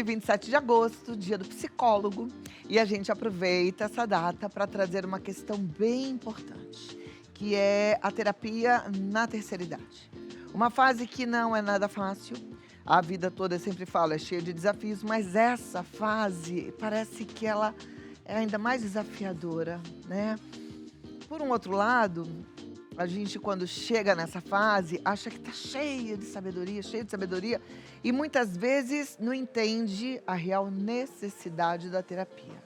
27 de agosto, dia do psicólogo, e a gente aproveita essa data para trazer uma questão bem importante, que é a terapia na terceira idade. Uma fase que não é nada fácil, a vida toda, eu sempre falo, é cheia de desafios, mas essa fase parece que ela é ainda mais desafiadora, né? Por um outro lado, a gente, quando chega nessa fase, acha que está cheia de sabedoria, e muitas vezes não entende a real necessidade da terapia.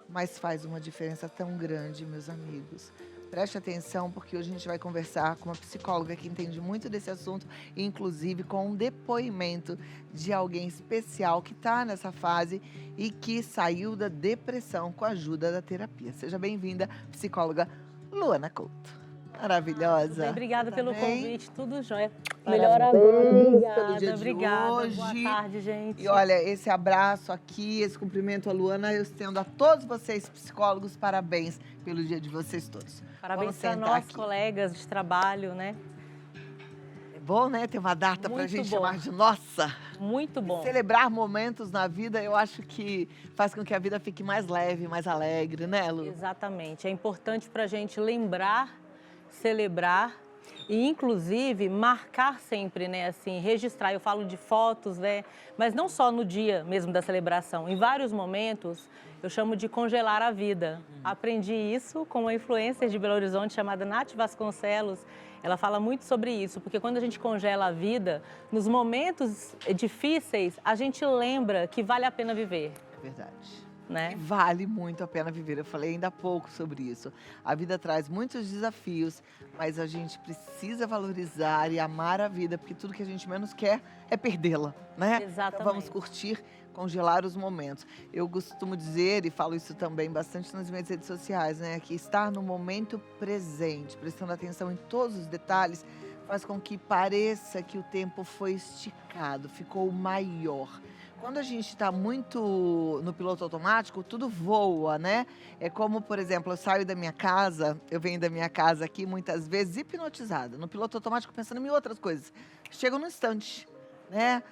Mas faz uma diferença tão grande, meus amigos. Preste atenção, porque hoje a gente vai conversar com uma psicóloga que entende muito desse assunto, inclusive com um depoimento de alguém especial que está nessa fase e que saiu da depressão com a ajuda da terapia. Seja bem-vinda, psicóloga Luana Couto. Maravilhosa. Tudo bem, obrigada Tá pelo bem? convite, tudo jóia. Melhor Melhor agora, pelo obrigada, dia de obrigada. hoje. Boa tarde, gente. E olha, esse abraço aqui, esse cumprimento à Luana, eu estendo a todos vocês, psicólogos, parabéns pelo dia de vocês todos. Parabéns Vamos para sentar nós, aqui. colegas de trabalho, né? É bom, né? Ter uma data pra Muito gente bom. chamar de nossa. Muito bom. Celebrar momentos na vida, eu acho que faz com que a vida fique mais leve, mais alegre, né, Lu? Exatamente. É importante para a gente lembrar, celebrar e, inclusive, marcar sempre, né? Assim, registrar. Eu falo de fotos, né? Mas não só no dia mesmo da celebração. Em vários momentos, eu chamo de congelar a vida. Aprendi isso com uma influencer de Belo Horizonte chamada Nath Vasconcelos. Ela fala muito sobre isso, porque quando a gente congela a vida, nos momentos difíceis, a gente lembra que vale a pena viver, É verdade. né? E vale muito a pena viver. Eu falei ainda há pouco sobre isso. A vida traz muitos desafios, mas a gente precisa valorizar e amar a vida, porque tudo que a gente menos quer é perdê-la, né? Exatamente. Então vamos curtir, congelar os momentos. Eu costumo dizer, e falo isso também bastante nas minhas redes sociais, né? Que estar no momento presente, prestando atenção em todos os detalhes, faz com que pareça que o tempo foi esticado, ficou maior. Quando a gente está muito no piloto automático, tudo voa, né? É como, por exemplo, eu saio da minha casa, eu venho da minha casa aqui muitas vezes hipnotizada, no piloto automático pensando em outras coisas. Chego no instante, né?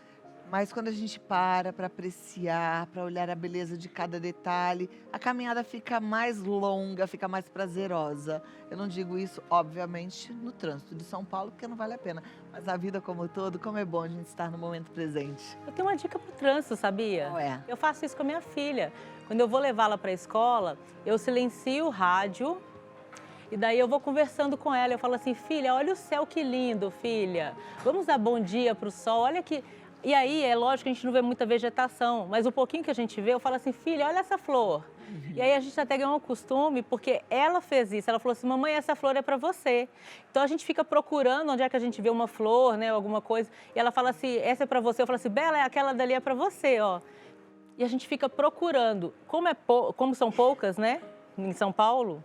Mas quando a gente para apreciar, para olhar a beleza de cada detalhe, a caminhada fica mais longa, fica mais prazerosa. Eu não digo isso, obviamente, no trânsito de São Paulo, porque não vale a pena. Mas na vida como um todo, como é bom a gente estar no momento presente. Eu tenho uma dica para o trânsito, sabia? Qual é? Eu faço isso com a minha filha. Quando eu vou levá-la para a escola, eu silencio o rádio e daí eu vou conversando com ela. Eu falo assim, filha, olha o céu que lindo, filha. Vamos dar bom dia para o sol, olha que... E aí, é lógico que a gente não vê muita vegetação, mas o pouquinho que a gente vê, eu falo assim, filha, olha essa flor. E aí a gente até ganhou um costume, porque ela fez isso. Ela falou assim, mamãe, essa flor é para você. Então a gente fica procurando onde é que a gente vê uma flor, né, alguma coisa. E ela fala assim, essa é para você. Eu falo assim, Bela, aquela dali é para você, ó. E a gente fica procurando. Como são poucas, né, em São Paulo,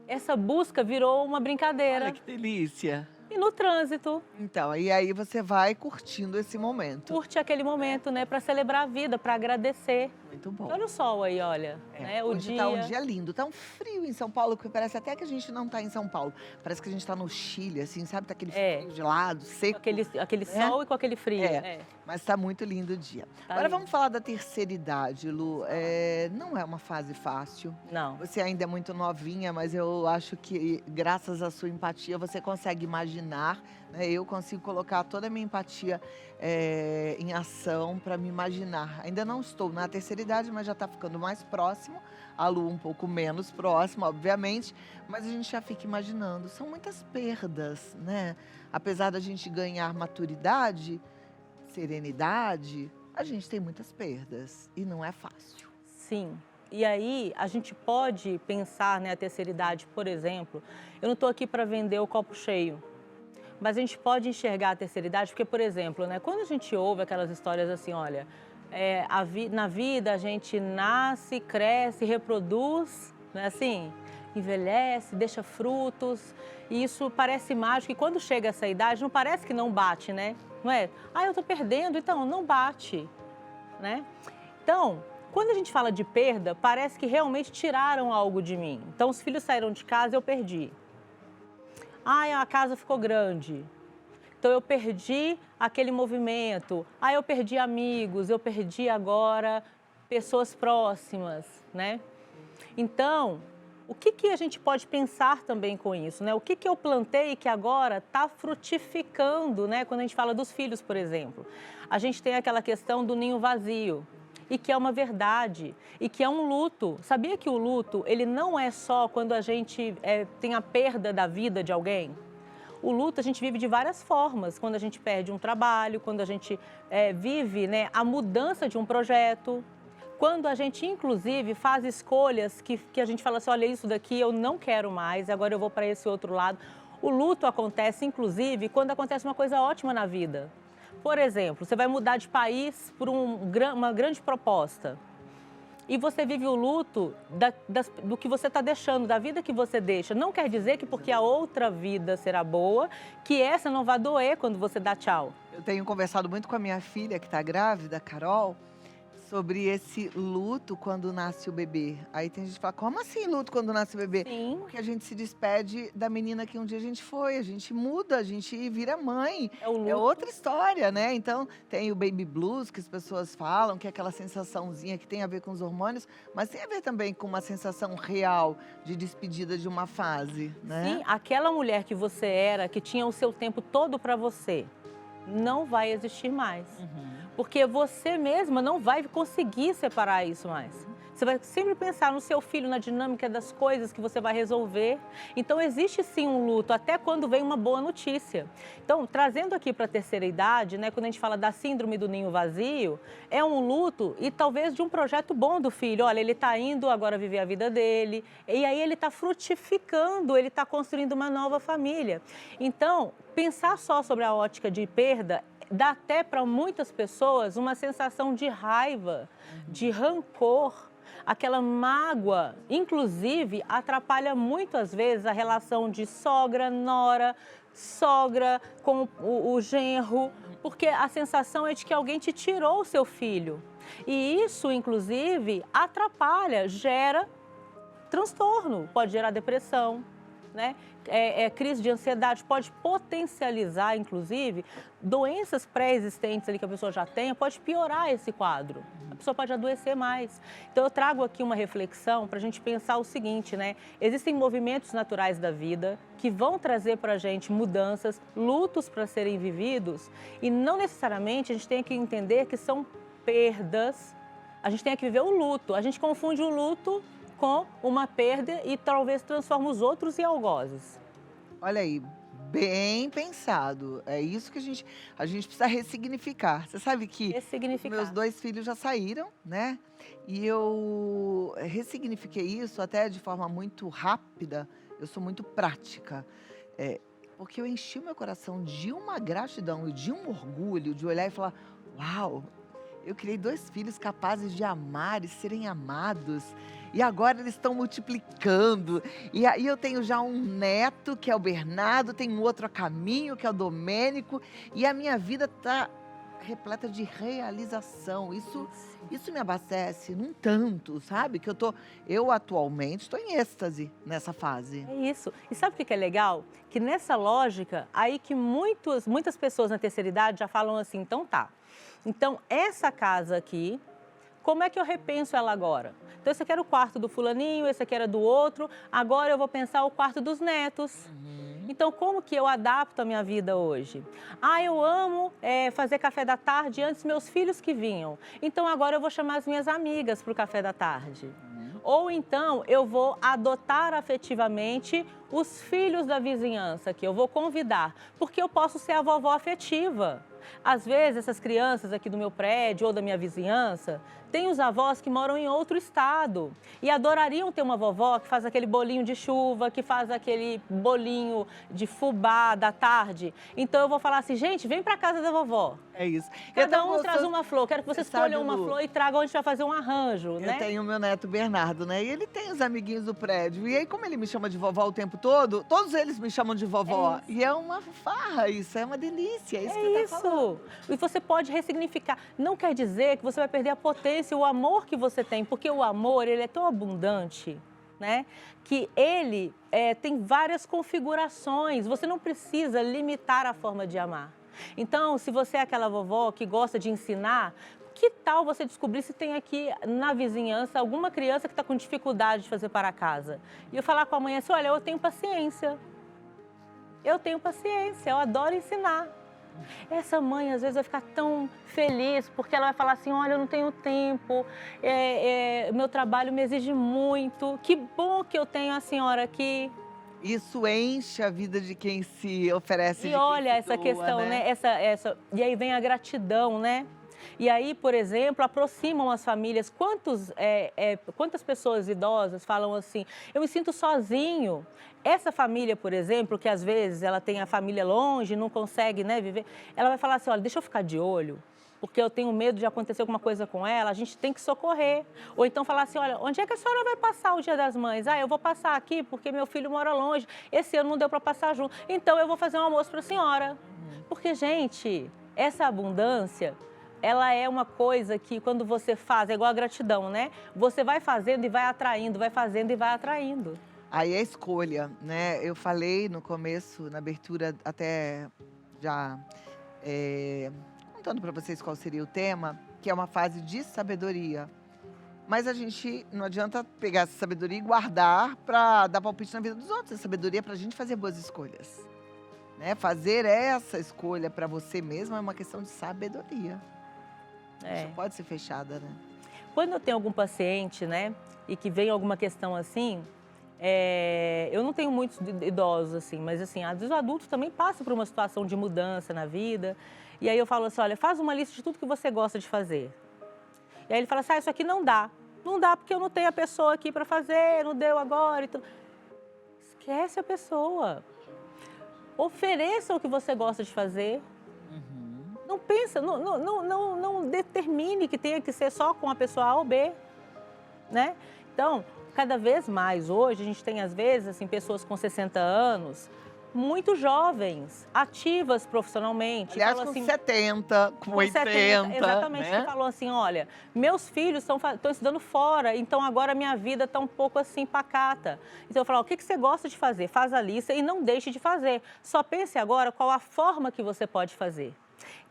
essa busca virou uma brincadeira. Olha que delícia. E no trânsito, Então, e aí você vai curtindo esse momento. curte aquele momento, né, para celebrar a vida, para agradecer. Muito bom. Olha o sol aí, olha, né, o Hoje dia. tá um dia lindo, tá um frio em São Paulo, que parece até que a gente não tá em São Paulo. Parece que a gente tá no Chile, assim, sabe? Tá aquele É. frio gelado, Com seco. aquele né? sol e com aquele frio. É. Mas tá muito lindo o dia. Tá Agora lindo. vamos falar da terceira idade, Lu. Não é uma fase fácil. Não, Você ainda é muito novinha, mas eu acho que, graças à sua empatia, você consegue imaginar, né? Eu consigo colocar toda a minha empatia em ação para me imaginar. Ainda não estou na terceira idade, mas já está ficando mais próximo. A Lu um pouco menos próxima, obviamente, mas a gente já fica imaginando. São muitas perdas, né? Apesar da gente ganhar maturidade, serenidade, a gente tem muitas perdas e não é fácil. sim. E aí, a gente pode pensar, né, a terceira idade, por exemplo, eu não estou aqui para vender o copo cheio, mas a gente pode enxergar a terceira idade, porque, por exemplo, né, quando a gente ouve aquelas histórias assim, olha, na vida a gente nasce, cresce, reproduz, não é assim? Envelhece, deixa frutos, e isso parece mágico, e quando chega essa idade, não parece que não bate, né? Não é? Ah, eu estou perdendo, então não bate, né? Então, quando a gente fala de perda, parece que realmente tiraram algo de mim. Então, os filhos saíram de casa, eu perdi. Ah, a casa ficou grande. Então eu perdi aquele movimento, eu perdi amigos, eu perdi agora pessoas próximas, né? Então, o que a gente pode pensar também com isso, né? O que eu plantei que agora está frutificando, né? Quando a gente fala dos filhos, por exemplo. A gente tem aquela questão do ninho vazio, e que é uma verdade, e que é um luto. Sabia que o luto, ele não é só quando a gente tem a perda da vida de alguém? O luto a gente vive de várias formas, quando a gente perde um trabalho, quando a gente vive, né, a mudança de um projeto, quando a gente, inclusive, faz escolhas que a gente fala assim, olha, isso daqui eu não quero mais, agora eu vou para esse outro lado. O luto acontece, inclusive, quando acontece uma coisa ótima na vida. Por exemplo, você vai mudar de país por uma grande proposta. E você vive o luto do que você está deixando, da vida que você deixa. Não quer dizer que porque a outra vida será boa, que essa não vai doer quando você dá tchau. Eu tenho conversado muito com a minha filha, que está grávida, Carol, sobre esse luto quando nasce o bebê. Aí tem gente que fala, como assim luto quando nasce o bebê? Sim. Porque a gente se despede da menina que um dia a gente foi, a gente muda, a gente vira mãe. É o luto. É outra história, né? Então, tem o baby blues que as pessoas falam, que é aquela sensaçãozinha que tem a ver com os hormônios, mas tem a ver também com uma sensação real de despedida de uma fase, né? Sim, aquela mulher que você era, que tinha o seu tempo todo para você, não vai existir mais. Porque você mesma não vai conseguir separar isso mais. Você vai sempre pensar no seu filho, na dinâmica das coisas que você vai resolver. Então, existe sim um luto, até quando vem uma boa notícia. Então, trazendo aqui para a terceira idade, né, quando a gente fala da síndrome do ninho vazio, é um luto e talvez de um projeto bom do filho. Olha, ele está indo agora viver a vida dele, e aí ele está frutificando, ele está construindo uma nova família. Então, pensar só sobre a ótica de perda dá até para muitas pessoas uma sensação de raiva, de rancor, aquela mágoa. Inclusive, atrapalha muitas vezes a relação de sogra, nora, sogra com o genro, porque a sensação é de que alguém te tirou o seu filho. E isso, inclusive, atrapalha, gera transtorno, pode gerar depressão, né? Crise de ansiedade, pode potencializar, inclusive, doenças pré-existentes ali que a pessoa já tenha, pode piorar esse quadro. A pessoa pode adoecer mais. Então, eu trago aqui uma reflexão para a gente pensar o seguinte, né? Existem movimentos naturais da vida que vão trazer para a gente mudanças, lutos para serem vividos, e não necessariamente a gente tem que entender que são perdas. A gente tem que viver o luto. A gente confunde o luto com uma perda e talvez transforma os outros em algozes. Olha aí, bem pensado. É isso que a gente precisa ressignificar. Você sabe que Ressignificar. meus 2 filhos já saíram, né? E eu ressignifiquei isso até de forma muito rápida. Eu sou muito prática. Porque eu enchi o meu coração de uma gratidão e de um orgulho de olhar e falar, uau, eu criei 2 filhos capazes de amar e serem amados. E agora eles estão multiplicando. E aí eu tenho já um neto, que é o Bernardo, tem um outro a caminho, que é o Domênico. E a minha vida está repleta de realização. Isso me abastece num tanto, sabe? Que eu atualmente estou em êxtase nessa fase. É isso. E sabe o que é legal? Que nessa lógica, aí que muitas pessoas na terceira idade já falam assim, então tá. Então, essa casa aqui, como é que eu repenso ela agora? Então, esse aqui era o quarto do fulaninho, esse aqui era do outro, agora eu vou pensar o quarto dos netos. Então, como que eu adapto a minha vida hoje? Eu amo fazer café da tarde antes meus filhos que vinham. Então, agora eu vou chamar as minhas amigas para o café da tarde. Ou então, eu vou adotar afetivamente os filhos da vizinhança, que eu vou convidar, porque eu posso ser a vovó afetiva. Às vezes, essas crianças aqui do meu prédio ou da minha vizinhança, têm os avós que moram em outro estado e adorariam ter uma vovó que faz aquele bolinho de chuva, que faz aquele bolinho de fubá da tarde. Então, eu vou falar assim, gente, vem para casa da vovó. É isso. Cada um traz uma flor. Quero que vocês escolham uma Lu, flor e tragam onde a gente vai fazer um arranjo, né? Eu tenho o meu neto Bernardo, né? E ele tem os amiguinhos do prédio. E aí, como ele me chama de vovó o tempo todo, todos eles me chamam de vovó. E é uma farra isso, é uma delícia. É isso que você tá falando. E você pode ressignificar. Não quer dizer que você vai perder a potência, o amor que você tem. Porque o amor, ele é tão abundante. né? Que ele tem várias configurações, você não precisa limitar a forma de amar. Então, se você é aquela vovó que gosta de ensinar, que tal você descobrir se tem aqui na vizinhança alguma criança que está com dificuldade de fazer para casa? E eu falar com a mãe assim, olha, eu tenho paciência, eu adoro ensinar. Essa mãe, às vezes, vai ficar tão feliz, porque ela vai falar assim, olha, eu não tenho tempo, meu trabalho me exige muito, que bom que eu tenho a senhora aqui. Isso enche a vida de quem se oferece, E de quem olha se essa doa, questão, né? E aí vem a gratidão, né? E aí, por exemplo, aproximam as famílias. Quantas pessoas idosas falam assim, eu me sinto sozinho. Essa família, por exemplo, que às vezes ela tem a família longe, não consegue, né, viver, ela vai falar assim, olha, deixa eu ficar de olho, porque eu tenho medo de acontecer alguma coisa com ela, a gente tem que socorrer. Ou então falar assim, olha, onde é que a senhora vai passar o Dia das Mães? Ah, eu vou passar aqui porque meu filho mora longe, esse ano não deu para passar junto, então eu vou fazer um almoço para a senhora. Porque, gente, essa abundância, ela é uma coisa que quando você faz, é igual a gratidão, né? Você vai fazendo e vai atraindo, vai fazendo e vai atraindo. Aí é escolha, né? Eu falei no começo, na abertura, até já contando para vocês qual seria o tema, que é uma fase de sabedoria. Mas a gente não adianta pegar essa sabedoria e guardar para dar palpite na vida dos outros. A sabedoria é para a gente fazer boas escolhas, né? Fazer essa escolha para você mesmo é uma questão de sabedoria. Isso pode ser fechada, né? Quando eu tenho algum paciente, né, e que vem alguma questão assim, eu não tenho muitos idosos assim, mas assim, às vezes o adulto também passa por uma situação de mudança na vida. E aí eu falo assim, olha, faz uma lista de tudo que você gosta de fazer. E aí ele fala assim, isso aqui não dá. Não dá porque eu não tenho a pessoa aqui para fazer, não deu agora e tudo. Esquece a pessoa. Ofereça o que você gosta de fazer. Não pensa, não determine que tenha que ser só com a pessoa A ou B, né? Então, cada vez mais hoje, a gente tem às vezes, assim, pessoas com 60 anos, muito jovens, ativas profissionalmente. Aliás, falam com assim, 70, com 80, exatamente, né? que falou assim, olha, meus filhos estão estudando fora, então agora a minha vida está um pouco assim pacata. Então eu falo, o que você gosta de fazer? Faz a lista e não deixe de fazer. Só pense agora qual a forma que você pode fazer.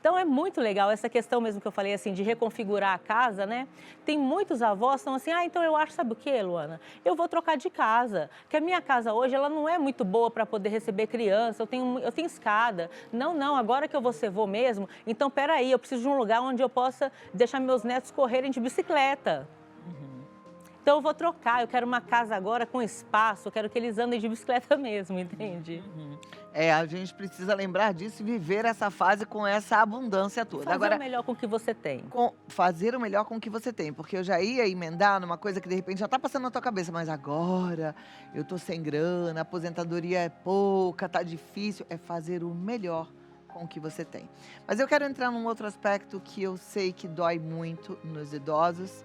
Então é muito legal essa questão mesmo que eu falei assim de reconfigurar a casa, né? Tem muitos avós que estão assim, então eu acho, sabe o quê, Luana? Eu vou trocar de casa, que a minha casa hoje ela não é muito boa para poder receber criança, eu tenho escada. Não, agora que eu vou ser vô mesmo, então peraí, eu preciso de um lugar onde eu possa deixar meus netos correrem de bicicleta. Então eu vou trocar, eu quero uma casa agora com espaço, eu quero que eles andem de bicicleta mesmo, entende? A gente precisa lembrar disso e viver essa fase com essa abundância toda. Fazer Agora, o melhor com o que você tem. fazer o melhor com o que você tem, porque eu já ia emendar numa coisa que de repente já está passando na tua cabeça, mas agora eu tô sem grana, a aposentadoria é pouca, tá difícil, é fazer o melhor com o que você tem. Mas eu quero entrar num outro aspecto que eu sei que dói muito nos idosos.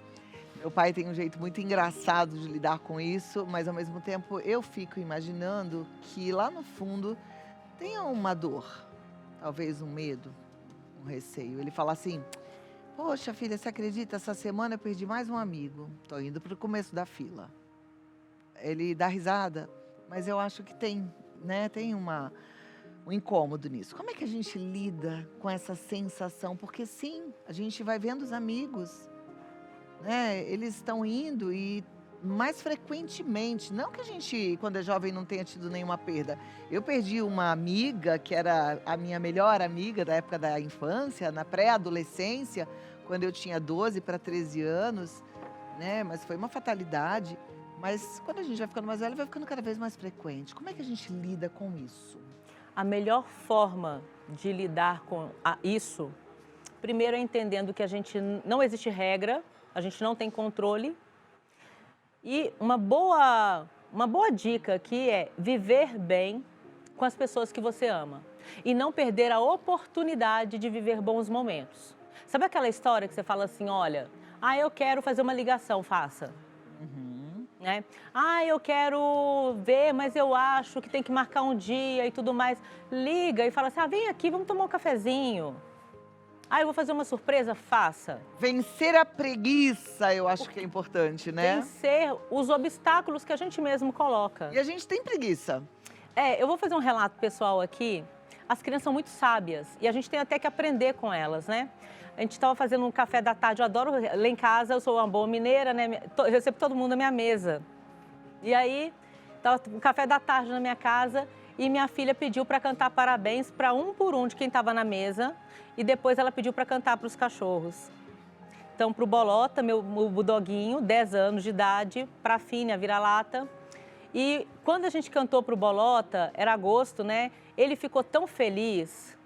Meu pai tem um jeito muito engraçado de lidar com isso, mas ao mesmo tempo eu fico imaginando que lá no fundo tem uma dor, talvez um medo, um receio. Ele fala assim, poxa filha, você acredita? Essa semana eu perdi mais um amigo, tô indo pro começo da fila. Ele dá risada, mas eu acho que tem, né, tem um incômodo nisso. Como é que a gente lida com essa sensação? Porque sim, a gente vai vendo os amigos, né? Eles estão indo e mais frequentemente, não que a gente, quando é jovem, não tenha tido nenhuma perda. Eu perdi uma amiga, que era a minha melhor amiga da época da infância, na pré-adolescência, quando eu tinha 12 para 13 anos, né? Mas foi uma fatalidade. Mas quando a gente vai ficando mais velho, vai ficando cada vez mais frequente. Como é que a gente lida com isso? A melhor forma de lidar com isso, primeiro é entendendo que não existe regra, a gente não tem controle. E uma boa dica aqui é viver bem com as pessoas que você ama. E não perder a oportunidade de viver bons momentos. Sabe aquela história que você fala assim, olha, eu quero fazer uma ligação, faça. Né? Eu quero ver, mas eu acho que tem que marcar um dia e tudo mais. Liga e fala assim, vem aqui, vamos tomar um cafezinho. Ah, eu vou fazer uma surpresa? Faça. Vencer a preguiça, eu acho que é importante, né? Vencer os obstáculos que a gente mesmo coloca. E a gente tem preguiça. Eu vou fazer um relato pessoal aqui. As crianças são muito sábias e a gente tem até que aprender com elas, né? A gente estava fazendo um café da tarde, eu adoro, lá em casa, eu sou uma boa mineira, né? Eu recebo todo mundo na minha mesa. E aí, estava um café da tarde na minha casa e minha filha pediu para cantar parabéns para um por um de quem estava na mesa e depois ela pediu para cantar para os cachorros. Então, para o Bolota, meu budoguinho, 10 anos de idade, para a Fine, a vira-lata. E quando a gente cantou para o Bolota, era agosto, né? Ele ficou tão feliz.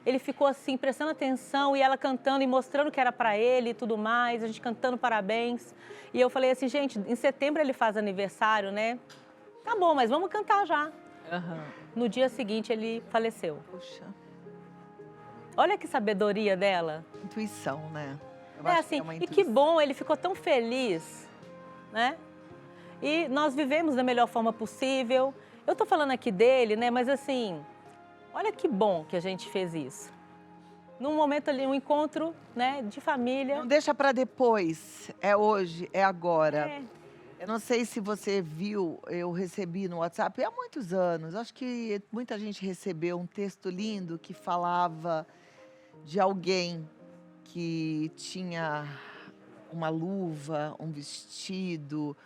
Ele ficou assim, prestando atenção e ela cantando e mostrando que era para ele e tudo mais, a gente cantando parabéns. E eu falei assim, gente, em setembro ele faz aniversário, né? Tá bom, mas vamos cantar já. No dia seguinte ele faleceu. Poxa, Olha que sabedoria dela. intuição, né? Eu É acho assim, uma e que intuição. bom, ele ficou tão feliz, né? E nós vivemos da melhor forma possível. Eu tô falando aqui dele, né? Mas assim, olha que bom que a gente fez isso. Num momento ali, um encontro, né, de família. Não deixa para depois. É hoje, é agora. É. Eu não sei se você viu, eu recebi no WhatsApp há muitos anos. Acho que muita gente recebeu um texto lindo que falava de alguém que tinha uma luva, um vestido,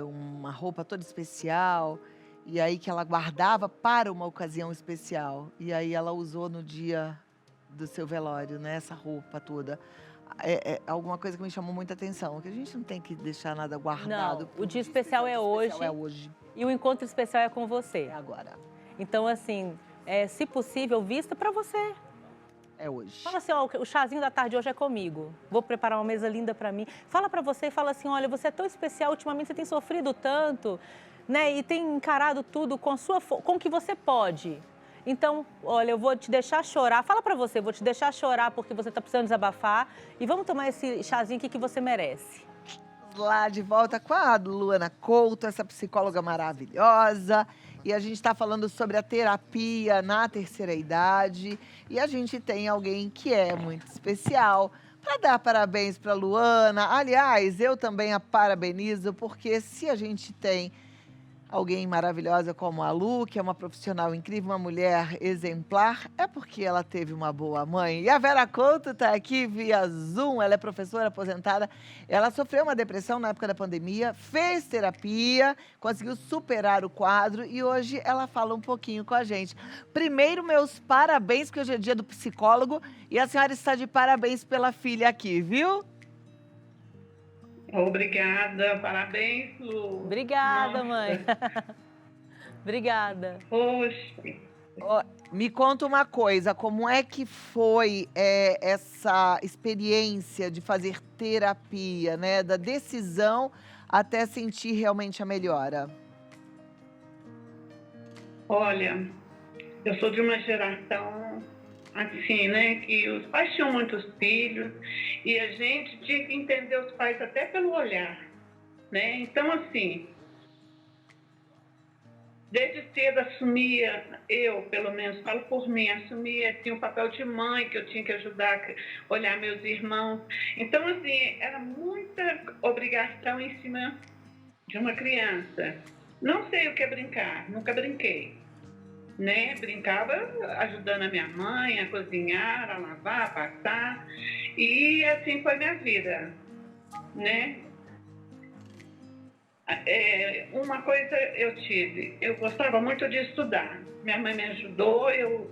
uma roupa toda especial, e aí que ela guardava para uma ocasião especial. E aí ela usou no dia do seu velório, né, essa roupa toda. É alguma coisa que me chamou muita atenção, que a gente não tem que deixar nada guardado. Não, porque o dia especial é hoje. É hoje, E o encontro especial é com você. é agora, Então, assim, se possível, vista para você. é hoje. Fala assim, ó, o chazinho da tarde hoje é comigo. Vou preparar uma mesa linda para mim. Fala para você e fala assim, olha, você é tão especial, ultimamente você tem sofrido tanto, né? E tem encarado tudo com o que você pode. Então, olha, eu vou te deixar chorar. Fala para você, vou te deixar chorar porque você tá precisando desabafar. E vamos tomar esse chazinho aqui que você merece. Lá de volta com a Luana Couto, essa psicóloga maravilhosa. E a gente está falando sobre a terapia na terceira idade. E a gente tem alguém que é muito especial para dar parabéns para Luana. Aliás, eu também a parabenizo, porque se a gente tem alguém maravilhosa como a Lu, que é uma profissional incrível, uma mulher exemplar, é porque ela teve uma boa mãe. E a Vera Couto está aqui via Zoom, ela é professora aposentada. Ela sofreu uma depressão na época da pandemia, fez terapia, conseguiu superar o quadro e hoje ela fala um pouquinho com a gente. Primeiro, meus parabéns, porque hoje é dia do psicólogo e a senhora está de parabéns pela filha aqui, viu? Obrigada, parabéns, Lu. Obrigada, Nossa. mãe. Obrigada. Poxa, Ó, me conta uma coisa, como é que foi essa experiência de fazer terapia, né? Da decisão até sentir realmente a melhora? olha, eu sou de uma geração assim, né, que os pais tinham muitos filhos e a gente tinha que entender os pais até pelo olhar, né? Então, assim, desde cedo assumia, eu pelo menos falo por mim, assumia assim, o papel de mãe, que eu tinha que ajudar, olhar meus irmãos. Então, assim, era muita obrigação em cima de uma criança. Não sei o que é brincar, nunca brinquei, né? Brincava ajudando a minha mãe a cozinhar, a lavar, a passar, e assim foi minha vida, né? Uma coisa eu tive, eu gostava muito de estudar. Minha mãe me ajudou, eu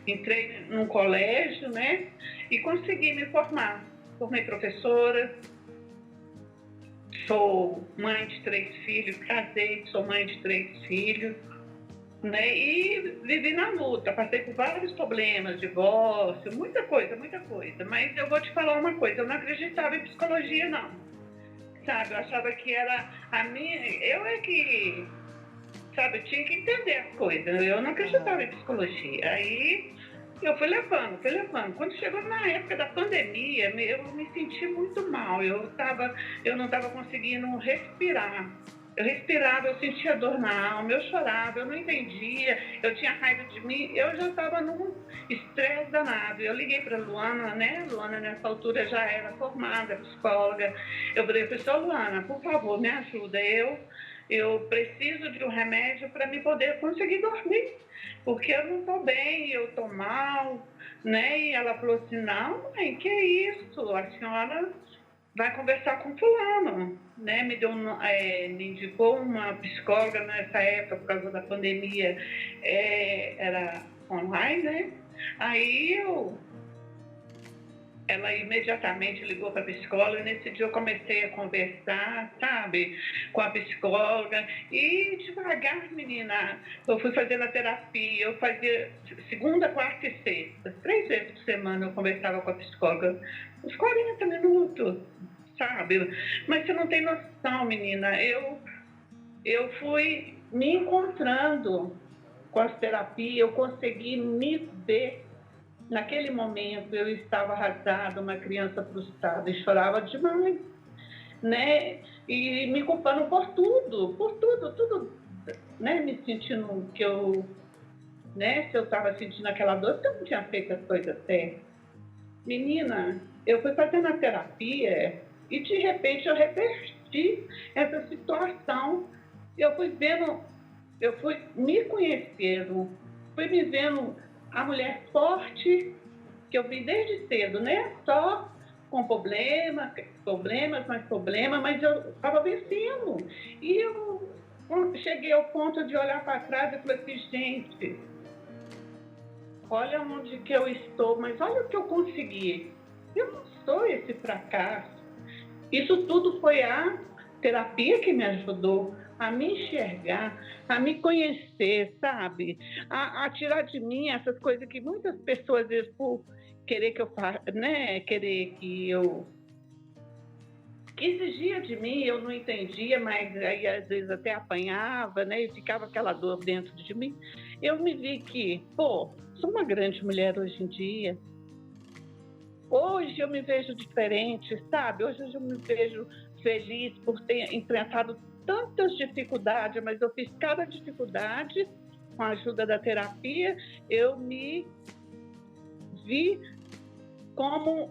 entrei num colégio, né? E consegui me formar. Formei professora, sou mãe de 3 filhos, casei, sou mãe de 3 filhos, né? E vivi na luta, passei por vários problemas, divórcio, muita coisa, muita coisa. Mas eu vou te falar uma coisa, eu não acreditava em psicologia, não. Sabe, eu achava que era a minha... Eu é que, sabe, eu tinha que entender as coisas. Eu não acreditava em psicologia. Aí eu fui levando, fui levando. Quando chegou na época da pandemia, eu me senti muito mal. Eu não estava conseguindo respirar. Eu respirava, eu sentia dor na alma, eu chorava, eu não entendia. eu tinha raiva de mim, eu já estava num estresse danado. Eu liguei para a Luana, né? Luana, nessa altura, já era formada, psicóloga. Eu falei, professor Luana, por favor, me ajuda. Eu preciso de um remédio para me poder conseguir dormir, porque eu não estou bem, eu estou mal, né? E ela falou assim, não, mãe, que isso? A senhora vai conversar com fulano, né? Me indicou uma psicóloga nessa época, por causa da pandemia, era online, né? Aí ela imediatamente ligou para a psicóloga e nesse dia eu comecei a conversar, sabe, com a psicóloga e devagar, menina, eu fui fazendo a terapia, eu fazia segunda, quarta e sexta, 3 vezes por semana eu conversava com a psicóloga, uns 40 minutos, sabe? Mas você não tem noção, menina, eu fui me encontrando com as terapias, eu consegui me ver. Naquele momento eu estava arrasada, uma criança frustrada e chorava demais, né? E me culpando por tudo, né? Me sentindo que né? Se eu estava sentindo aquela dor, porque eu não tinha feito as coisas certas. Menina, eu fui fazendo a terapia e de repente eu reverti essa situação. Eu fui me conhecendo, fui me vendo a mulher forte que eu vi desde cedo, né? Só com problemas, mas eu estava vencendo. E eu cheguei ao ponto de olhar para trás e falei assim, gente, olha onde que eu estou, mas olha o que eu consegui. Eu não sou esse fracasso. Isso tudo foi a terapia que me ajudou a me enxergar, a me conhecer, sabe? A tirar de mim essas coisas que muitas pessoas, às vezes, por querer que eu faça, né? Querer que exigia de mim, eu não entendia, mas aí às vezes até apanhava, né? E ficava aquela dor dentro de mim. Eu me vi que, pô, sou uma grande mulher hoje em dia. Hoje eu me vejo diferente, sabe? Hoje eu me vejo feliz por ter enfrentado tantas dificuldades, mas eu fiz cada dificuldade com a ajuda da terapia, eu me vi como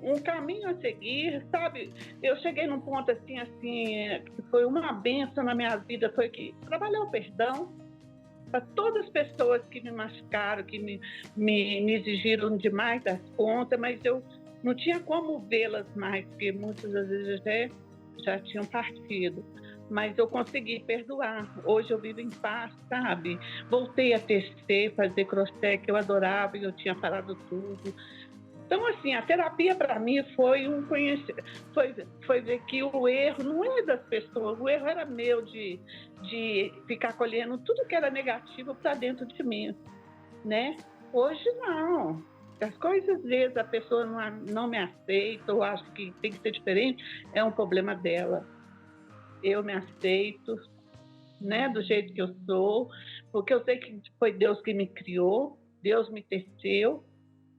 um caminho a seguir, sabe? Eu cheguei num ponto assim, que foi uma benção na minha vida, foi que trabalhar o perdão para todas as pessoas que me machucaram, que me exigiram demais das contas, mas eu não tinha como vê-las mais, porque muitas das vezes já tinham partido. Mas eu consegui perdoar. Hoje eu vivo em paz, sabe? Voltei a tecer, fazer crochê, que eu adorava e eu tinha parado tudo. Então, assim, a terapia para mim foi foi ver que o erro não é das pessoas, o erro era meu de ficar colhendo tudo que era negativo para dentro de mim, né? Hoje não. As coisas, às vezes, a pessoa não me aceita ou acha que tem que ser diferente, é um problema dela. Eu me aceito, né, do jeito que eu sou, porque eu sei que foi Deus que me criou, Deus me teceu,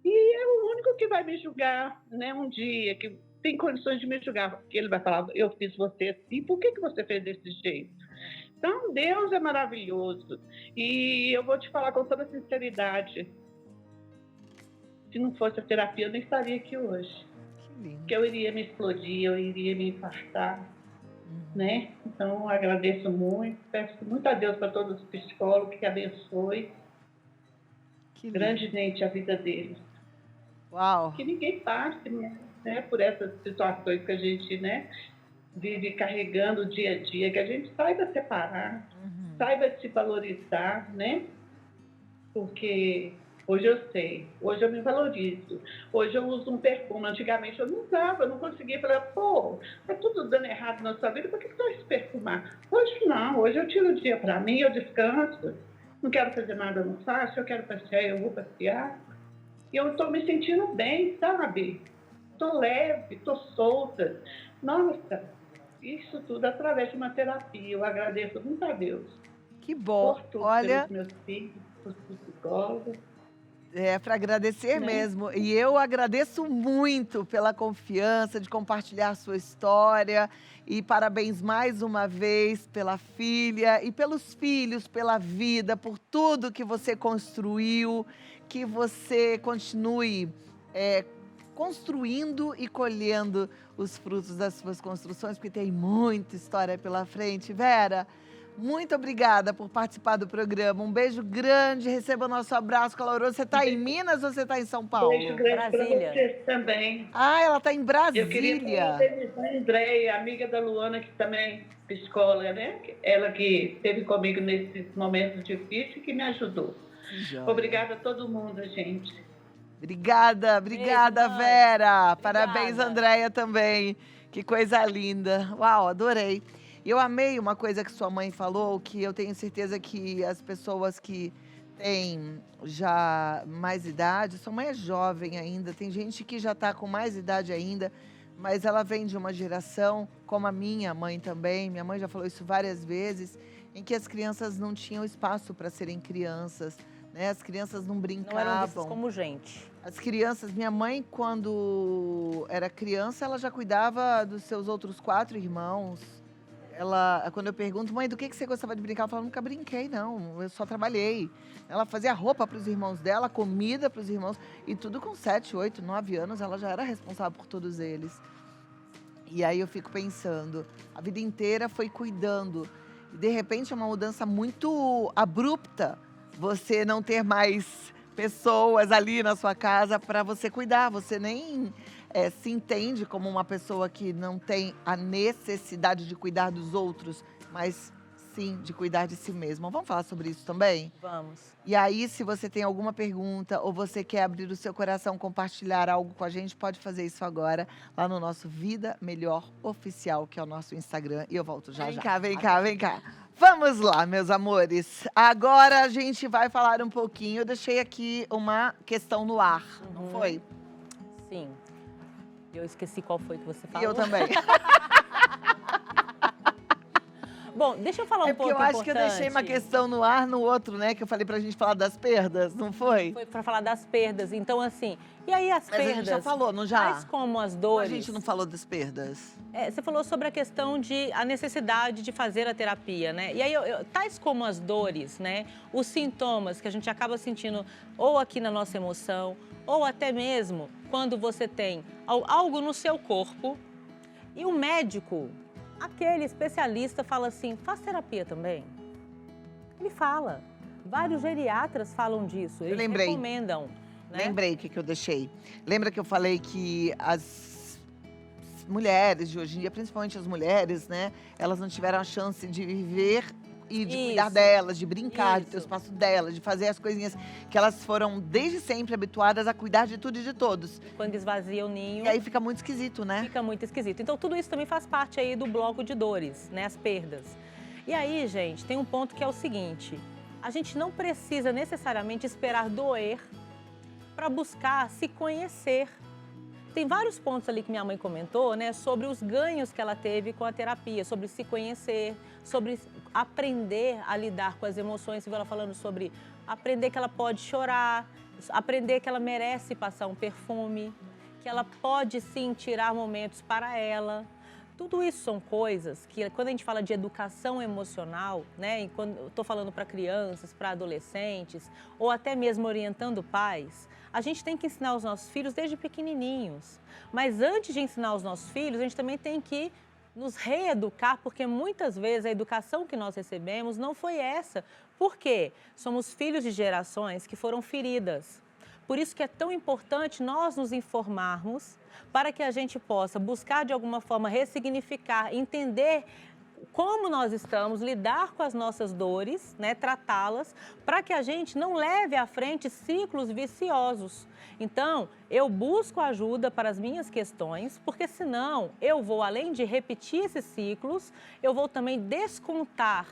e é o único que vai me julgar, né, um dia, que tem condições de me julgar, porque ele vai falar, eu fiz você assim, por que você fez desse jeito? Então, Deus é maravilhoso, e eu vou te falar com toda sinceridade, se não fosse a terapia, eu nem estaria aqui hoje. Que lindo. Porque eu iria me explodir, eu iria me infartar, né? Então, eu agradeço muito, peço muito a Deus para todos os psicólogos, que abençoe grandemente a vida deles. Uau! Que ninguém passe, né, por essas situações que a gente, né, vive carregando dia a dia, que a gente saiba separar, saiba se valorizar, né? Porque hoje eu sei, hoje eu me valorizo, hoje eu uso um perfume, antigamente eu não usava, eu não conseguia falar, pô, tá tudo dando errado na sua vida, por que você vai se perfumar? Hoje não, hoje eu tiro o dia para mim, eu descanso, não quero fazer nada, não faço, eu quero passear, eu vou passear, e eu estou me sentindo bem, sabe? Estou leve, estou solta, nossa, isso tudo através de uma terapia, eu agradeço muito a Deus. Que bom! Por tudo, Olha, pelos meus filhos, por psicólogos. É para agradecer Né? mesmo. E eu agradeço muito pela confiança de compartilhar sua história. E parabéns mais uma vez pela filha e pelos filhos, pela vida, por tudo que você construiu. Que você continue construindo e colhendo os frutos das suas construções, porque tem muita história pela frente. Vera, muito obrigada por participar do programa. Um beijo grande, receba o nosso abraço caloroso. Você está em Minas ou você está em São Paulo? Beijo grande para Brasília. vocês também. Ah, ela está em Eu queria Brasília. parabenizar a Andréia, amiga da Luana, que também é psicóloga, né? Ela que esteve comigo nesses momentos difíceis e que me ajudou. Joia. Obrigada a todo mundo, gente. Obrigada, Beijo, mãe. Vera. Parabéns, Obrigada. Andréia, também. Que coisa linda. Uau, adorei. Eu amei uma coisa que sua mãe falou, que eu tenho certeza que as pessoas que têm já mais idade, sua mãe é jovem ainda, tem gente que já está com mais idade ainda, mas ela vem de uma geração, como a minha mãe também, minha mãe já falou isso várias vezes, em que as crianças não tinham espaço para serem crianças, né? As crianças não Não eram brincavam. vistas como gente. As crianças, minha mãe, quando era criança, ela já cuidava dos seus outros 4 irmãos. Quando eu pergunto, mãe, do que você gostava de brincar? Ela fala, nunca brinquei, não, eu só trabalhei. Ela fazia roupa para os irmãos dela, comida para os irmãos, e tudo com 7, 8, 9 anos, ela já era responsável por todos eles. E aí eu fico pensando, a vida inteira foi cuidando. E de repente é uma mudança muito abrupta, você não ter mais pessoas ali na sua casa para você cuidar. Você nem se entende como uma pessoa que não tem a necessidade de cuidar dos outros, mas sim de cuidar de si mesma. Vamos falar sobre isso também? Vamos. E aí, se você tem alguma pergunta ou você quer abrir o seu coração, compartilhar algo com a gente, pode fazer isso agora lá no nosso Vida Melhor Oficial, que é o nosso Instagram. E eu volto já. Vem cá, vem cá, vem cá. Vamos lá, meus amores. Agora a gente vai falar um pouquinho. Eu deixei aqui uma questão no ar, não foi? Sim. Eu esqueci qual foi que você E falou. eu também. Bom, deixa eu falar um É porque pouco eu acho que eu deixei uma questão no ar no outro, né? Que eu falei pra gente falar das perdas, não foi? Foi para falar das perdas. Então, assim, e aí as Mas perdas? a gente já falou, não já? Tais como as Ou a dores. gente não falou das perdas? Você falou sobre a questão de a necessidade de fazer a terapia, né? E aí, tais como as dores, né? Os sintomas que a gente acaba sentindo ou aqui na nossa emoção, ou até mesmo quando você tem algo no seu corpo e o médico, aquele especialista, fala assim, faz terapia também? Ele fala. Vários geriatras falam disso, eles lembrei. recomendam. Né? Lembrei o que eu deixei. Lembra que eu falei que as mulheres de hoje em dia, principalmente as mulheres, né? Elas não tiveram a chance de viver e de cuidar Isso. delas, de brincar, de ter o Isso. espaço delas, de fazer as coisinhas que elas foram desde sempre habituadas a cuidar de tudo e de todos. Quando esvazia o ninho, E aí fica muito esquisito, né? fica muito esquisito. Então, tudo isso também faz parte aí do bloco de dores, né? As perdas. E aí, gente, tem um ponto que é o seguinte. A gente não precisa necessariamente esperar doer para buscar se conhecer. Tem vários pontos ali que minha mãe comentou, né, sobre os ganhos que ela teve com a terapia, sobre se conhecer, sobre aprender a lidar com as emoções. Você viu ela falando sobre aprender que ela pode chorar, aprender que ela merece passar um perfume, que ela pode sim tirar momentos para ela. Tudo isso são coisas que, quando a gente fala de educação emocional, né, e quando eu estou falando para crianças, para adolescentes, ou até mesmo orientando pais, a gente tem que ensinar os nossos filhos desde pequenininhos. Mas antes de ensinar os nossos filhos, a gente também tem que nos reeducar, porque muitas vezes a educação que nós recebemos não foi essa. Por quê? Somos filhos de gerações que foram feridas. Por isso que é tão importante nós nos informarmos para que a gente possa buscar de alguma forma ressignificar, entender como nós estamos, lidar com as nossas dores, né, tratá-las, para que a gente não leve à frente ciclos viciosos. Então, eu busco ajuda para as minhas questões, porque senão eu vou, além de repetir esses ciclos, eu vou também descontar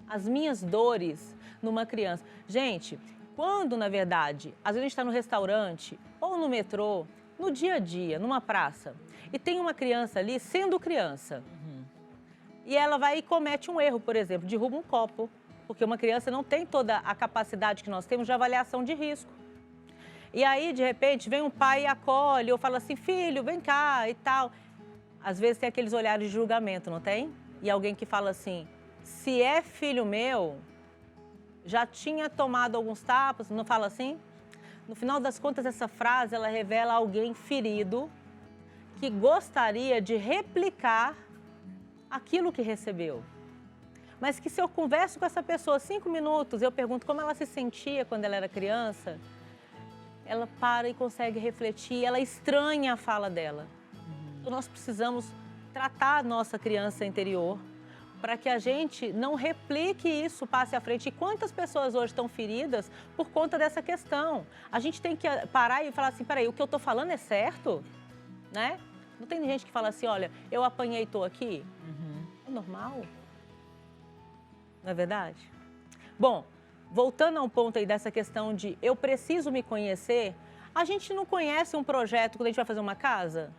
as minhas dores numa criança. Gente, quando, na verdade, às vezes a gente está no restaurante ou no metrô, no dia a dia, numa praça, e tem uma criança ali sendo criança, e ela vai e comete um erro, por exemplo, derruba um copo, porque uma criança não tem toda a capacidade que nós temos de avaliação de risco. E aí, de repente, vem um pai e acolhe, ou fala assim, filho, vem cá e tal. Às vezes tem aqueles olhares de julgamento, não tem? E alguém que fala assim, se é filho meu, já tinha tomado alguns tapas, não fala assim? No final das contas, essa frase, ela revela alguém ferido que gostaria de replicar aquilo que recebeu. Mas que se eu converso com essa pessoa 5 minutos, eu pergunto como ela se sentia quando ela era criança, ela para e consegue refletir, ela estranha a fala dela. Então, nós precisamos tratar a nossa criança interior para que a gente não replique isso, passe à frente. E quantas pessoas hoje estão feridas por conta dessa questão? A gente tem que parar e falar assim, peraí, o que eu estou falando é certo? Né? Não tem gente que fala assim, olha, eu apanhei e estou aqui? É normal? Não é verdade? Bom, voltando a um ponto aí dessa questão de eu preciso me conhecer, a gente não conhece um projeto quando a gente vai fazer uma casa?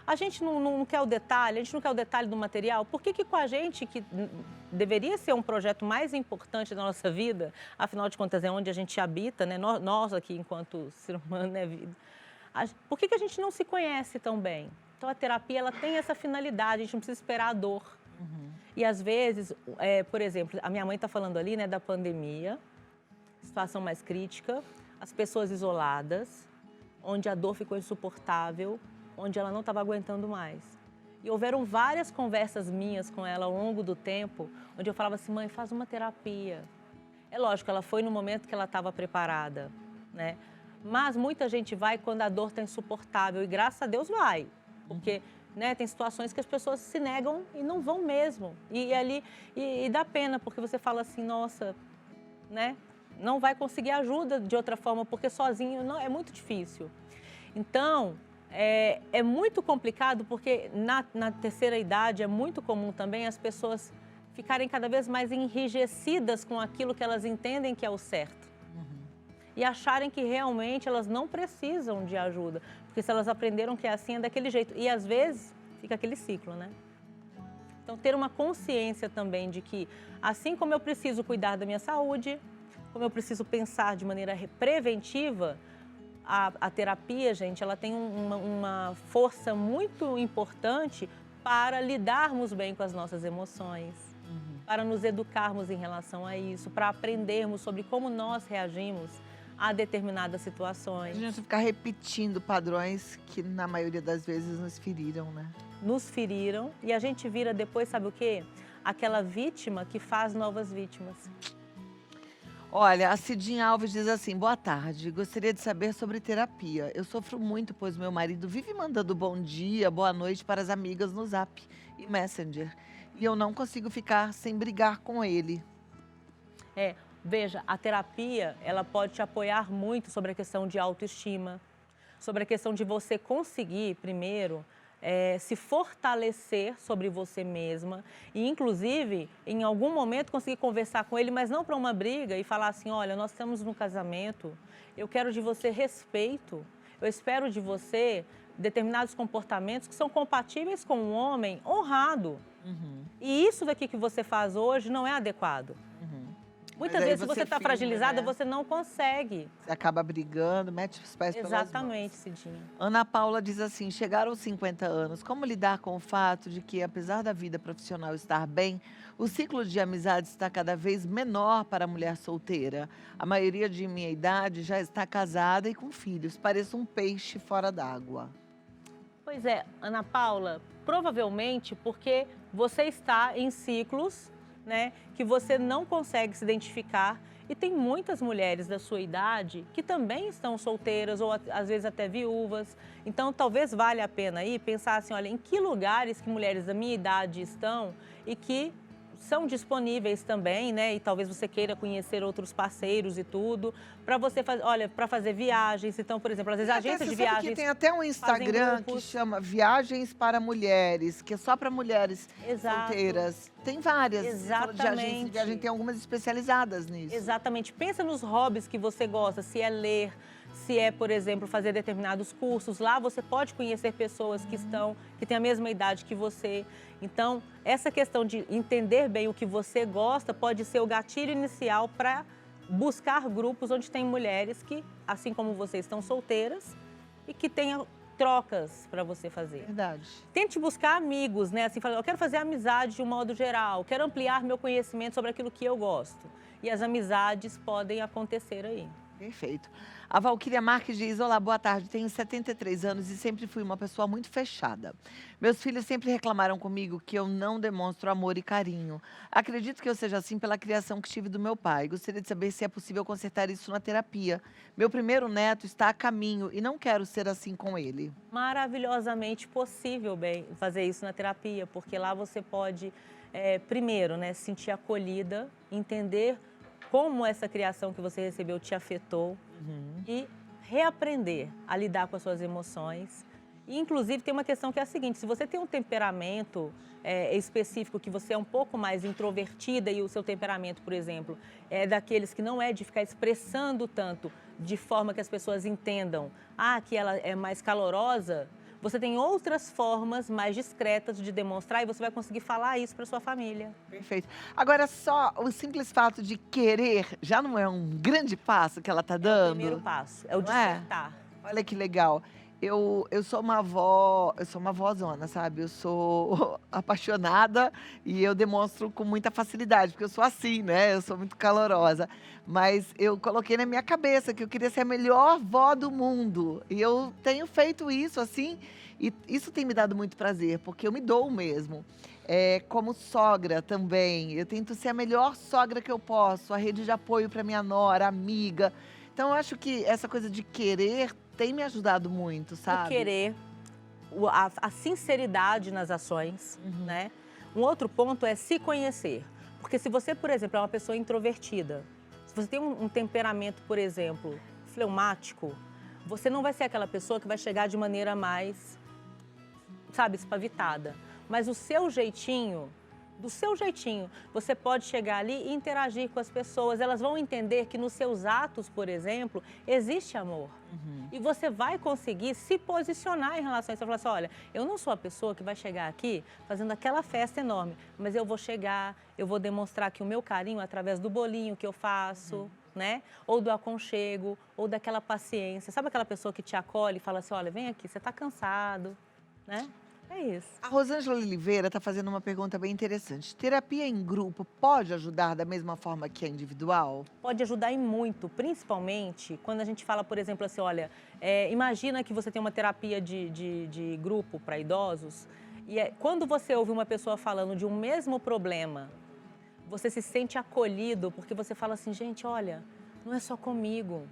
A gente não quer o detalhe, a gente não quer o detalhe do material. Por que com a gente, que deveria ser um projeto mais importante da nossa vida, afinal de contas é onde a gente habita, né? Nós aqui enquanto ser humano, né, vida? Por que a gente não se conhece tão bem? Então a terapia ela tem essa finalidade, a gente não precisa esperar a dor. E às vezes, por exemplo, a minha mãe está falando ali, né, da pandemia, situação mais crítica, as pessoas isoladas, onde a dor ficou insuportável, onde ela não estava aguentando mais. E houveram várias conversas minhas com ela ao longo do tempo, onde eu falava assim, mãe, faz uma terapia. É lógico, ela foi no momento que ela estava preparada, né? Mas muita gente vai quando a dor está insuportável, e graças a Deus vai, porque né, tem situações que as pessoas se negam e não vão mesmo. E dá pena, porque você fala assim, nossa, né, não vai conseguir ajuda de outra forma, porque sozinho não, é muito difícil. Então, é muito complicado, porque na terceira idade é muito comum também as pessoas ficarem cada vez mais enrijecidas com aquilo que elas entendem que é o certo. E acharem que realmente elas não precisam de ajuda, porque se elas aprenderam que é assim, é daquele jeito. E às vezes fica aquele ciclo, né? Então ter uma consciência também de que assim como eu preciso cuidar da minha saúde, como eu preciso pensar de maneira preventiva, a terapia, gente, ela tem uma força muito importante para lidarmos bem com as nossas emoções, para nos educarmos em relação a isso, para aprendermos sobre como nós reagimos a determinadas situações. A gente ficar repetindo padrões que, na maioria das vezes, nos feriram, né? Nos feriram e a gente vira depois, sabe o quê? Aquela vítima que faz novas vítimas. Olha, a Cidinha Alves diz assim, boa tarde, gostaria de saber sobre terapia. Eu sofro muito, pois meu marido vive mandando bom dia, boa noite para as amigas no Zap e Messenger. E eu não consigo ficar sem brigar com ele. Veja, a terapia, ela pode te apoiar muito sobre a questão de autoestima, sobre a questão de você conseguir, primeiro, se fortalecer sobre você mesma e, inclusive, em algum momento conseguir conversar com ele, mas não para uma briga e falar assim, olha, nós estamos num casamento, eu quero de você respeito, eu espero de você determinados comportamentos que são compatíveis com um homem honrado. E isso daqui que você faz hoje não é adequado. Muitas vezes, se você está fragilizada, você não consegue. Você acaba brigando, mete os pés pelas mãos. Exatamente, Cidinha. Ana Paula diz assim, chegaram aos 50 anos, como lidar com o fato de que, apesar da vida profissional estar bem, o ciclo de amizades está cada vez menor para a mulher solteira? A maioria de minha idade já está casada e com filhos, pareço um peixe fora d'água. Pois é, Ana Paula, provavelmente porque você está em ciclos, né, que você não consegue se identificar, e tem muitas mulheres da sua idade que também estão solteiras ou às vezes até viúvas. Então talvez valha a pena aí pensar assim, olha, em que lugares que mulheres da minha idade estão e que são disponíveis também, né? E talvez você queira conhecer outros parceiros e tudo, para você fazer, olha, para fazer viagens. Então, por exemplo, às vezes agências de viagens. Que tem até um Instagram que chama Viagens para Mulheres, que é só para mulheres solteiras. Tem várias. Exatamente. De agências de viagem, tem algumas especializadas nisso. Exatamente. Pensa nos hobbies que você gosta, se é ler, se é, por exemplo, fazer determinados cursos. Lá você pode conhecer pessoas que têm a mesma idade que você. Então, essa questão de entender bem o que você gosta pode ser o gatilho inicial para buscar grupos onde tem mulheres que, assim como vocês, estão solteiras e que tenham trocas para você fazer. Verdade. Tente buscar amigos, né? Assim, falando, eu quero fazer amizade de um modo geral, quero ampliar meu conhecimento sobre aquilo que eu gosto. E as amizades podem acontecer aí. Perfeito. A Valquíria Marques diz: olá, boa tarde. Tenho 73 anos e sempre fui uma pessoa muito fechada. Meus filhos sempre reclamaram comigo que eu não demonstro amor e carinho. Acredito que eu seja assim pela criação que tive do meu pai. Gostaria de saber se é possível consertar isso na terapia. Meu primeiro neto está a caminho e não quero ser assim com ele. Maravilhosamente possível bem fazer isso na terapia, porque lá você pode, primeiro, né, se sentir acolhida, entender como essa criação que você recebeu te afetou e reaprender a lidar com as suas emoções. E, inclusive, tem uma questão que é a seguinte: se você tem um temperamento específico, que você é um pouco mais introvertida e o seu temperamento, por exemplo, é daqueles que não é de ficar expressando tanto de forma que as pessoas entendam que ela é mais calorosa, você tem outras formas mais discretas de demonstrar e você vai conseguir falar isso para sua família. Perfeito. Agora, só o simples fato de querer já não é um grande passo que ela está É o dando? primeiro passo, é o Não é? despertar. Olha que legal. Eu sou uma avó, eu sou uma vózona, sabe? Eu sou apaixonada e eu demonstro com muita facilidade, porque eu sou assim, né? Eu sou muito calorosa. Mas eu coloquei na minha cabeça que eu queria ser a melhor vó do mundo. E eu tenho feito isso, assim, e isso tem me dado muito prazer, porque eu me dou mesmo. Como sogra também, eu tento ser a melhor sogra que eu posso, a rede de apoio para minha nora, amiga. Então, eu acho que essa coisa de querer tem me ajudado muito, O sabe? querer, a sinceridade nas ações, né? Um outro ponto é se conhecer. Porque se você, por exemplo, é uma pessoa introvertida, se você tem um temperamento, por exemplo, fleumático, você não vai ser aquela pessoa que vai chegar de maneira mais, sabe, espavitada. Mas o seu jeitinho, do seu jeitinho, você pode chegar ali e interagir com as pessoas. Elas vão entender que nos seus atos, por exemplo, existe amor. E você vai conseguir se posicionar em relação a isso. Você vai falar assim: olha, eu não sou a pessoa que vai chegar aqui fazendo aquela festa enorme, mas eu vou chegar, eu vou demonstrar aqui o meu carinho através do bolinho que eu faço, né? Ou do aconchego, ou daquela paciência. Sabe aquela pessoa que te acolhe e fala assim: olha, vem aqui, você está cansado, né? É isso. A Rosângela Oliveira está fazendo uma pergunta bem interessante. Terapia em grupo pode ajudar da mesma forma que a individual? Pode ajudar e muito, principalmente quando a gente fala, por exemplo, assim, olha, imagina que você tem uma terapia de grupo para idosos e quando você ouve uma pessoa falando de um mesmo problema, você se sente acolhido porque você fala assim: gente, olha, não é só comigo.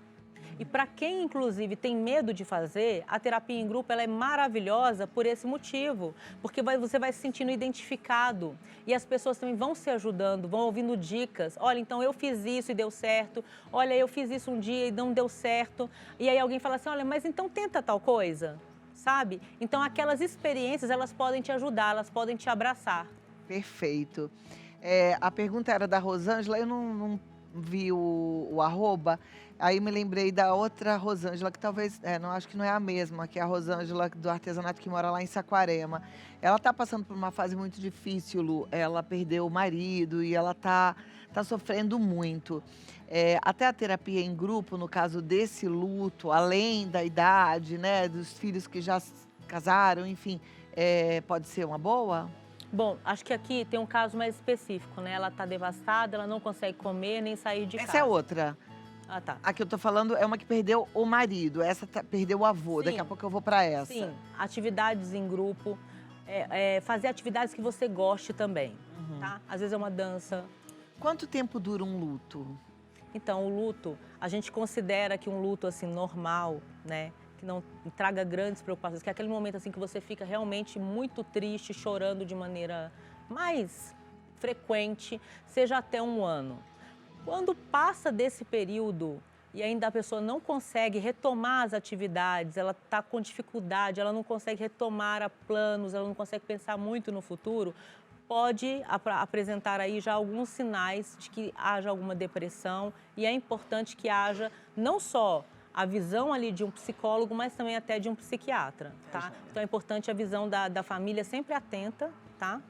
E para quem, inclusive, tem medo de fazer, a terapia em grupo ela é maravilhosa por esse motivo. Porque você vai se sentindo identificado. E as pessoas também vão se ajudando, vão ouvindo dicas. Olha, então eu fiz isso e deu certo. Olha, eu fiz isso um dia e não deu certo. E aí alguém fala assim: olha, mas então tenta tal coisa, sabe? Então aquelas experiências, elas podem te ajudar, elas podem te abraçar. Perfeito. A pergunta era da Rosângela, eu não vi o arroba, aí me lembrei da outra Rosângela, que talvez, não, acho que não é a mesma, que é a Rosângela do artesanato que mora lá em Saquarema. Ela está passando por uma fase muito difícil, Lu. Ela perdeu o marido e ela tá sofrendo muito. Até a terapia em grupo, no caso desse luto, além da idade, né, dos filhos que já casaram, enfim, pode ser uma boa? Bom, acho que aqui tem um caso mais específico, né? Ela está devastada, ela não consegue comer nem sair de casa. Essa é outra. Ah, tá. A que eu tô falando é uma que perdeu o marido. Essa perdeu o avô. Daqui a Sim. pouco eu vou para essa. Sim, atividades em grupo, fazer atividades que você goste também, tá? Às vezes é uma dança. Quanto tempo dura um luto? Então, o luto, a gente considera que um luto, assim, normal, né? Que não traga grandes preocupações, que é aquele momento, assim, que você fica realmente muito triste, chorando de maneira mais frequente, seja até 1 ano. Quando passa desse período e ainda a pessoa não consegue retomar as atividades, ela está com dificuldade, ela não consegue retomar a planos, ela não consegue pensar muito no futuro, pode apresentar aí já alguns sinais de que haja alguma depressão e é importante que haja não só a visão ali de um psicólogo, mas também até de um psiquiatra, tá? Então é importante a visão da família sempre atenta, tá?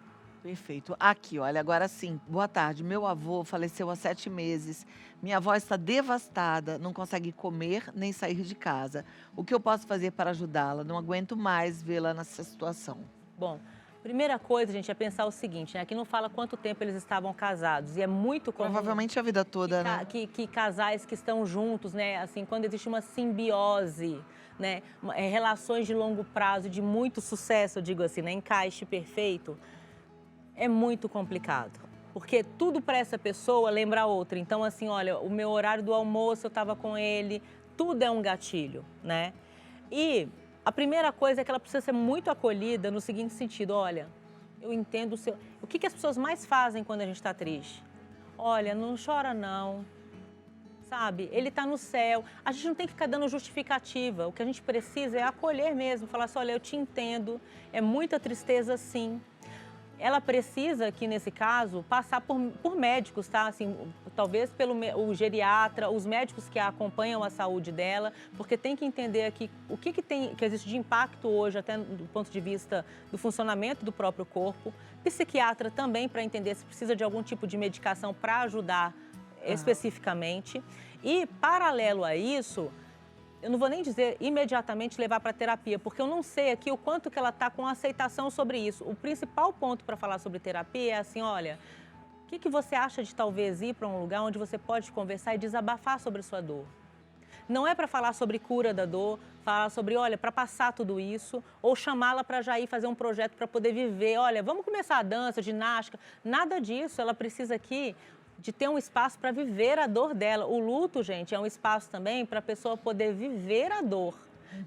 Perfeito. Aqui, olha, agora sim. Boa tarde. Meu avô faleceu há 7 meses. Minha avó está devastada, não consegue comer nem sair de casa. O que eu posso fazer para ajudá-la? Não aguento mais vê-la nessa situação. Bom, primeira coisa, gente, é pensar o seguinte, né? Aqui não fala quanto tempo eles estavam casados. E é muito comum Provavelmente a vida toda, né? que casais que estão juntos, né? Assim, quando existe uma simbiose, né? Relações de longo prazo, de muito sucesso, eu digo assim, né? Encaixe perfeito. É muito complicado, porque tudo para essa pessoa lembra a outra. Então, assim, olha, o meu horário do almoço eu estava com ele, tudo é um gatilho, né? E a primeira coisa é que ela precisa ser muito acolhida no seguinte sentido, olha, eu entendo o seu... O que as pessoas mais fazem quando a gente está triste? Olha, não chora não, sabe? Ele está no céu. A gente não tem que ficar dando justificativa, o que a gente precisa é acolher mesmo, falar assim, olha, eu te entendo, é muita tristeza sim. Ela precisa, aqui nesse caso, passar por médicos, tá? Assim, talvez o geriatra, os médicos que a acompanham a saúde dela, porque tem que entender aqui o que existe de impacto hoje, até do ponto de vista do funcionamento do próprio corpo. Psiquiatra também, para entender se precisa de algum tipo de medicação para ajudar especificamente. E, paralelo a isso, eu não vou nem dizer imediatamente levar para terapia, porque eu não sei aqui o quanto que ela está com aceitação sobre isso. O principal ponto para falar sobre terapia é assim, olha, o que você acha de talvez ir para um lugar onde você pode conversar e desabafar sobre sua dor? Não é para falar sobre cura da dor, falar sobre, olha, para passar tudo isso, ou chamá-la para já ir fazer um projeto para poder viver, olha, vamos começar a dança, ginástica, nada disso, ela precisa aqui de ter um espaço para viver a dor dela. O luto, gente, é um espaço também para a pessoa poder viver a dor.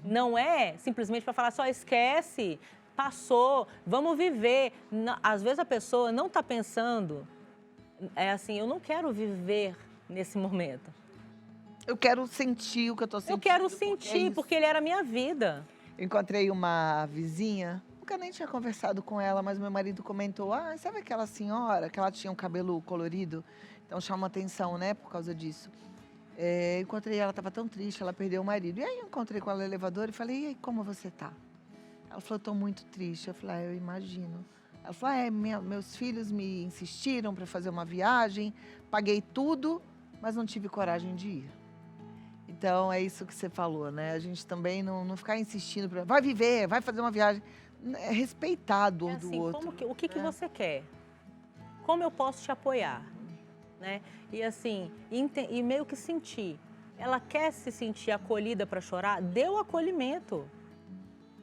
Não é simplesmente para falar só esquece, passou, vamos viver. Às vezes a pessoa não está pensando, é assim, eu não quero viver nesse momento. Eu quero sentir o que eu tô sentindo. Eu quero sentir, porque ele era a minha vida. Eu encontrei uma vizinha, nunca nem tinha conversado com ela, mas meu marido comentou, sabe aquela senhora que ela tinha um cabelo colorido? Então chama atenção, né, por causa disso. Encontrei ela, estava tão triste, ela perdeu o marido. E aí eu encontrei com ela no elevador e falei, e aí, como você tá? Ela falou, estou muito triste. Eu falei, eu imagino. Ela falou, meus filhos me insistiram para fazer uma viagem, paguei tudo, mas não tive coragem de ir. Então, é isso que você falou, né? A gente também não ficar insistindo, vai viver, vai fazer uma viagem. É respeitar a dor do outro. O que você quer? Como eu posso te apoiar? Né? E assim, e meio que sentir. Ela quer se sentir acolhida para chorar? Dê o acolhimento.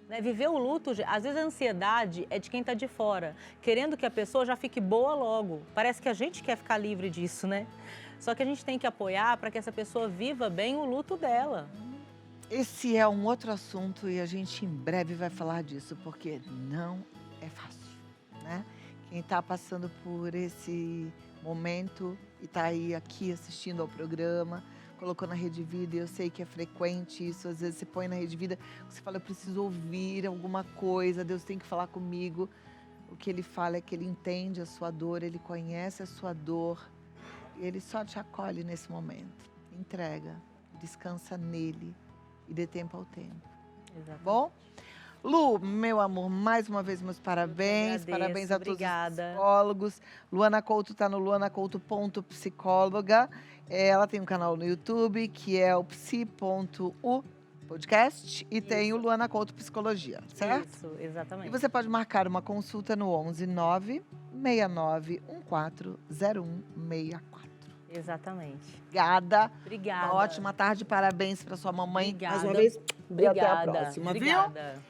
Né? Viver o luto, às vezes a ansiedade é de quem está de fora, querendo que a pessoa já fique boa logo. Parece que a gente quer ficar livre disso, né? Só que a gente tem que apoiar para que essa pessoa viva bem o luto dela. Esse é um outro assunto e a gente em breve vai falar disso, porque não é fácil, né? Quem está passando por esse momento e está aí aqui assistindo ao programa, colocou na Rede Vida, e eu sei que é frequente isso, às vezes você põe na Rede Vida, você fala, eu preciso ouvir alguma coisa, Deus tem que falar comigo. O que ele fala é que ele entende a sua dor, ele conhece a sua dor, e ele só te acolhe nesse momento. Entrega, descansa nele e dê tempo ao tempo. Exatamente. Bom? Lu, meu amor, mais uma vez meus parabéns. Parabéns a todos os psicólogos. Luana Couto está no luanacouto.psicóloga. Ela tem um canal no YouTube que é o psi.u podcast e tem o Luana Couto Psicologia, certo? Isso, exatamente. E você pode marcar uma consulta no 11 9 69 14 0164. Exatamente. Obrigada. Obrigada. Uma ótima tarde, parabéns para sua mamãe. Obrigada. Mais uma vez. Obrigada. E até a próxima, viu? Obrigada.